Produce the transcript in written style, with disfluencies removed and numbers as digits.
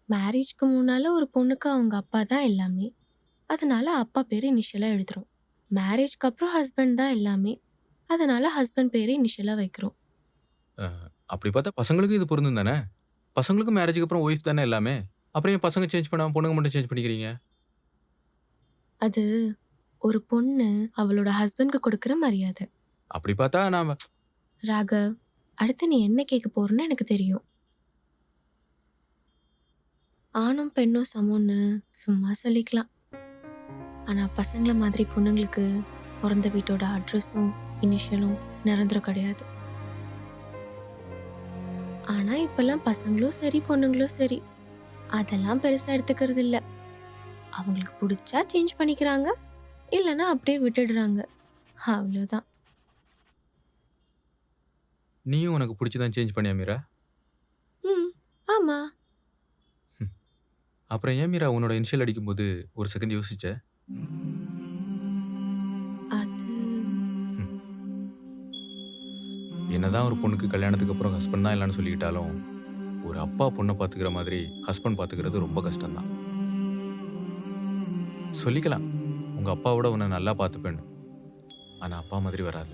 மேரேஜ்க்கு முன்னால ஒரு பொண்ணுக்கு அவங்க அப்பா தான் எல்லாமே. அதனால அப்பா பேரு இனிஷியலா எழுதுறோம். மேரேஜ்க்கு அப்புறம் ஹஸ்பண்ட் தான் எல்லாமே. அதனால ஹஸ்பண்ட் பேரு இனிஷியலா வைக்கிறோம். அ அப்படி பார்த்தா பசங்களுக்கும் இது பொருந்தும் தானே? பசங்களுக்கும் மேரேஜ்க்கு அப்புறம் ஒய்ஃப் தானே எல்லாமே. அப்புறம் ஏன் பசங்க சேஞ்ச் பண்ணாம பொண்ணுங்க மட்டும் சேஞ்ச் பண்ணிக்கிறீங்க? அது ஒரு பொண்ணு அவளோட ஹஸ்பண்ட்க்கு கொடுக்குற மரியாதை. அப்படி பார்த்தா நாம ராகவ், அடுத்து நீ என்ன கேட்க போறன்னு எனக்கு தெரியும். ஆணும் பெண்ணும் சமம்னு சும்மா சொல்லிக்கலாம். ஆனா பசங்கள மாதிரி பொண்ணுங்களுக்கு பொறந்த வீட்டோட அட்ரஸும், இனிஷியலும் நிரந்தரம் கிடையாது. ஆனா இப்பல்லாம் பசங்களும் சரி, பொண்ணுங்களும் சரி, அதெல்லாம் பெருசா எடுத்துக்கிறது இல்ல. அவங்களுக்கு புடிச்சா சேஞ்ச் பண்ணிக்கிறாங்க, இல்லன்னா அப்படியே விட்டுடுறாங்க. அவ்வளோதான். நீயும் உனக்கு புடிச்சு தான் சேஞ்ச் பண்ணியா மீரா? ம். ஆமா. ம். அப்புறம் ஏன் மீரா உன்னோட இனிஷியல் அடிக்கும்போது ஒரு செகண்ட் யோசிச்ச? அது ம். என்னதான் ஒரு பொண்ணுக்கு கல்யாணத்துக்கு அப்புறம் ஹஸ்பண்ட் தான் எல்லாம்னு சொல்லிக்கிட்டாலும், ஒரு அப்பா பொண்ண பாத்துக்கிற மாதிரி ஹஸ்பண்ட் பாத்துக்கிறது ரொம்ப கஷ்டம் தான். சொல்லிக்கலாம், உங்க அப்பாவோட உன்ன நல்லா பாத்துப்பேன்னு. ஆனா அப்பா மாதிரி வராது.